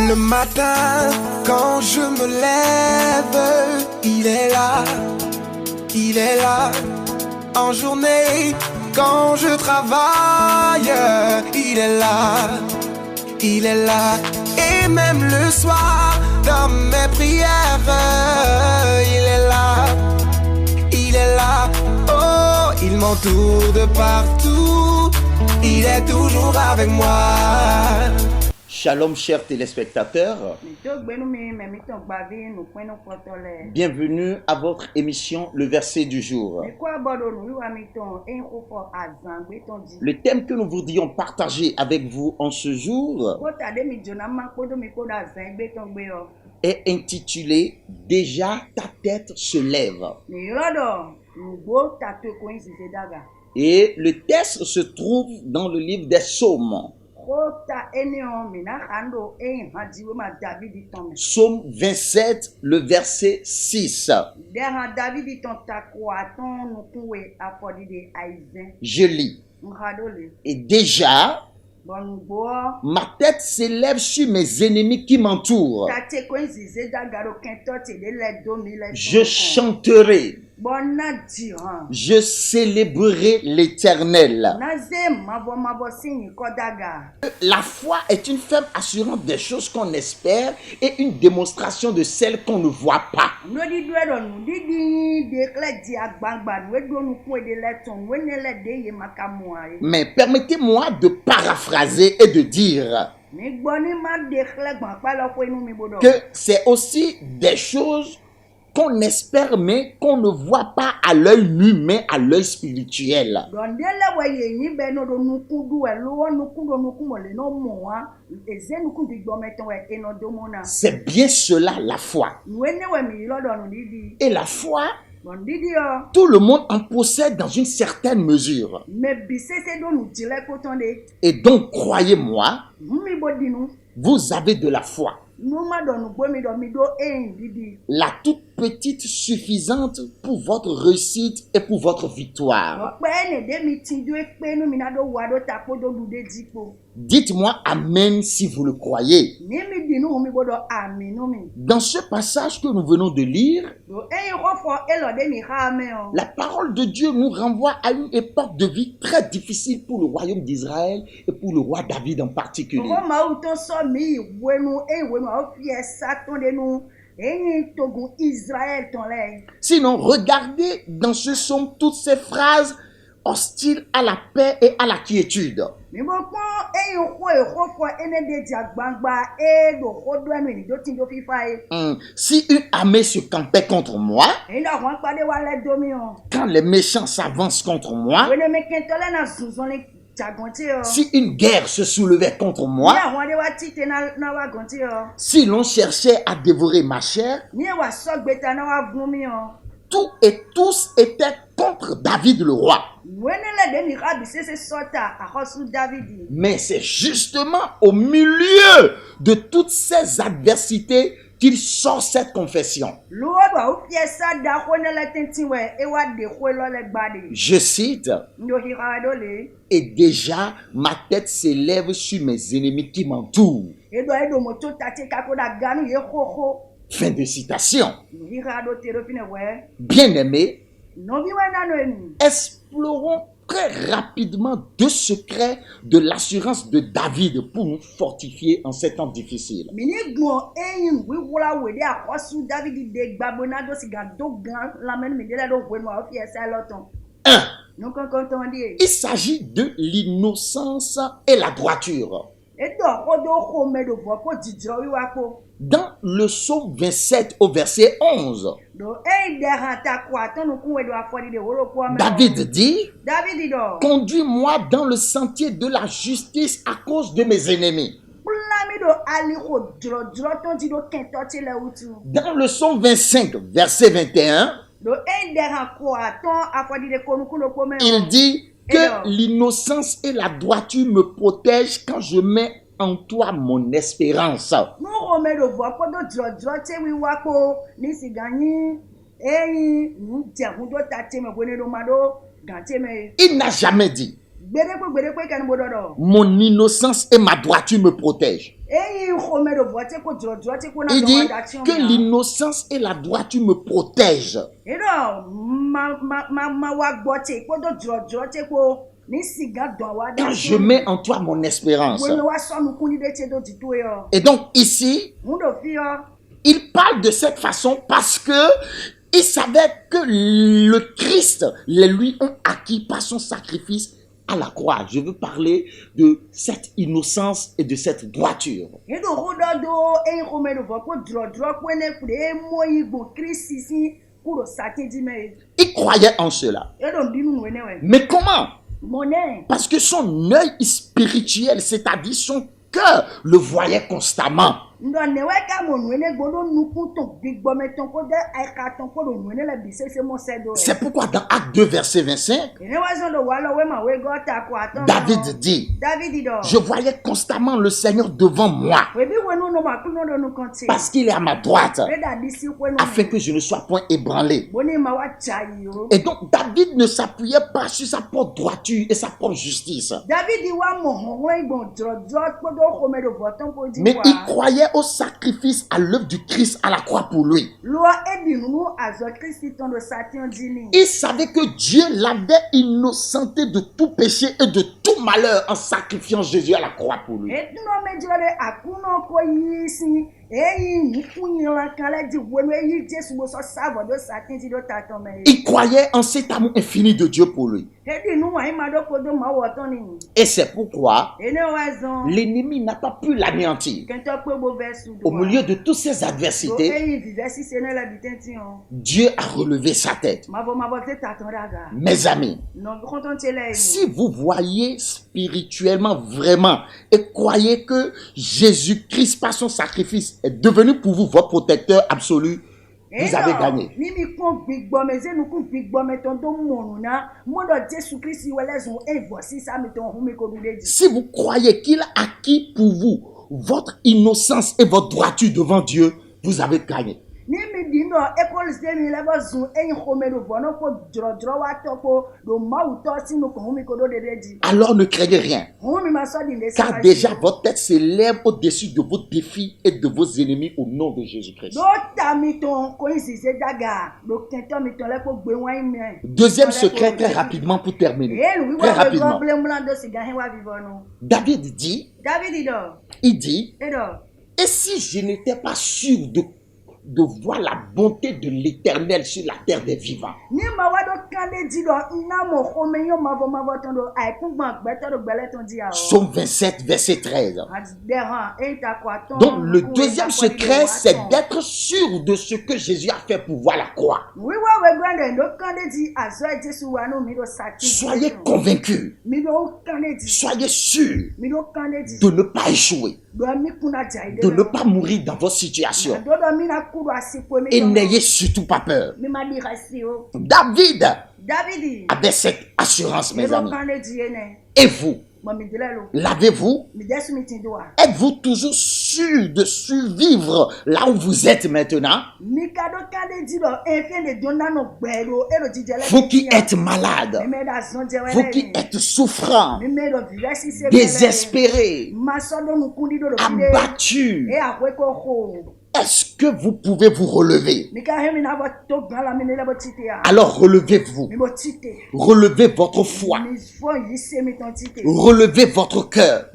Le matin, quand je me lève, il est là, il est là. En journée, quand je travaille, il est là, il est là. Et même le soir, dans mes prières, il est là, il est là. Oh, il m'entoure de partout, il est toujours avec moi. Shalom chers téléspectateurs, bienvenue à votre émission Le Verset du jour. Le thème que nous voudrions partager avec vous en ce jour est intitulé « Déjà ta tête se lève ». Et le texte se trouve dans le livre des Psaumes. Psaume 27, le verset 6. Je lis. Et déjà, ma tête s'élève sur mes ennemis qui m'entourent. Je chanterai. Je célébrerai l'Éternel. La foi est une ferme assurance des choses qu'on espère et une démonstration de celles qu'on ne voit pas. Mais permettez-moi de paraphraser et de dire que c'est aussi des choses qu'on espère mais qu'on ne voit pas à l'œil nu mais à l'œil spirituel. C'est bien cela la foi. Et la foi, tout le monde en possède dans une certaine mesure. Et donc, croyez-moi, vous avez de la foi. La toute petite suffisante pour votre réussite et pour votre victoire. Dites-moi Amen si vous le croyez. Dans ce passage que nous venons de lire, la parole de Dieu nous renvoie à une époque de vie très difficile pour le royaume d'Israël et pour le roi David en particulier. Sinon, regardez dans ce psaume toutes ces phrases hostiles à la paix et à la quiétude. Si une armée se campait contre moi, quand les méchants s'avancent contre moi, si une guerre se soulevait contre moi, si l'on cherchait à dévorer ma chair, tout et tous étaient contre David le roi. Mais c'est justement au milieu de toutes ces adversités qu'il sort cette confession. Je cite, « Et déjà ma tête s'élève sur mes ennemis qui m'entourent. » Fin de citation. Bien-aimés, explorons très rapidement deux secrets de l'assurance de David pour nous fortifier en ces temps difficiles. 1. Il s'agit de l'innocence et la droiture. Dans le psaume 27 au verset 11, David dit, « Conduis-moi dans le sentier de la justice à cause de mes ennemis. » Dans le psaume 25, verset 21, il dit que l'innocence et la droiture me protègent quand je mets en toi mon espérance. Il n'a jamais dit Mon innocence et ma droiture me protègent. Il dit que l'innocence et la droiture me protègent. Quand je mets en toi mon espérance. Et donc ici, il parle de cette façon parce que il savait que le Christ les lui ont acquis par son sacrifice à la croix. Je veux parler de cette innocence et de cette droiture. Il croyait en cela. Mais comment? Parce que son œil spirituel, c'est-à-dire son cœur, le voyait constamment. C'est pourquoi dans Acte 2, verset 25, David dit, je voyais constamment le Seigneur devant moi, parce qu'il est à ma droite, afin que je ne sois point ébranlé. Et donc David ne s'appuyait pas sur sa propre droiture et sa propre justice, mais il croyait au sacrifice à l'œuvre du Christ à la croix pour lui. Il savait que Dieu l'avait innocenté de tout péché et de tout malheur en sacrifiant Jésus à la croix pour lui. Il croyait en cet amour infini de Dieu pour lui. Et c'est pourquoi l'ennemi n'a pas pu l'anéantir. Au milieu de toutes ces adversités, Dieu a relevé sa tête. Mes amis, si vous voyez spirituellement vraiment et croyez que Jésus-Christ par son sacrifice est devenu pour vous votre protecteur absolu, vous avez gagné. Si vous croyez qu'il a acquis pour vous votre innocence et votre droiture devant Dieu, vous avez gagné. Alors ne craignez rien, car déjà votre tête s'élève au-dessus de vos défis et de vos ennemis au nom de Jésus-Christ. Deuxième secret, très rapidement pour terminer. Très rapidement. David dit, il dit, et si je n'étais pas sûr de voir la bonté de l'Éternel sur la terre des vivants. Psaume 27, verset 13. Donc le deuxième secret, c'est d'être sûr de ce que Jésus a fait pour voir la croix. Soyez convaincus. Soyez sûrs de ne pas échouer, de ne pas mourir dans votre situation. Et n'ayez surtout pas peur. David avait cette assurance, mes amis. Et vous, l'avez-vous? Êtes-vous toujours sûr de survivre là où vous êtes maintenant? Vous qui êtes malade, vous qui êtes souffrant, désespéré, abattu, est-ce que vous pouvez vous relever? Alors relevez-vous. Relevez votre foi. Relevez votre cœur.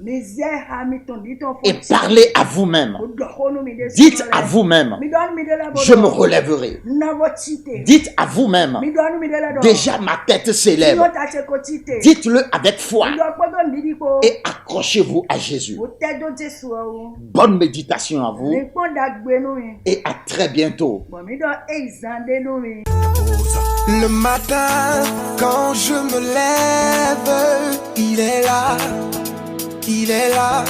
Et parlez à vous-même. Dites à vous-même, je me relèverai. Dites à vous-même, déjà ma tête s'élève. Dites-le avec foi. Et accrochez-vous à Jésus. Bonne méditation à vous. Et à très bientôt. Le matin, quand je me lève, il est là, il est là.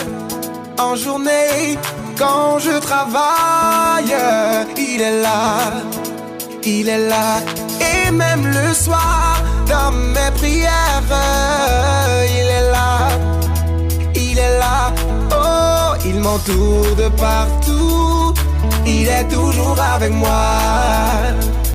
En journée, quand je travaille, il est là, il est là. Et même le soir, dans mes prières, il est là, il est là. Oh, il m'entoure de partout. Il est toujours avec moi.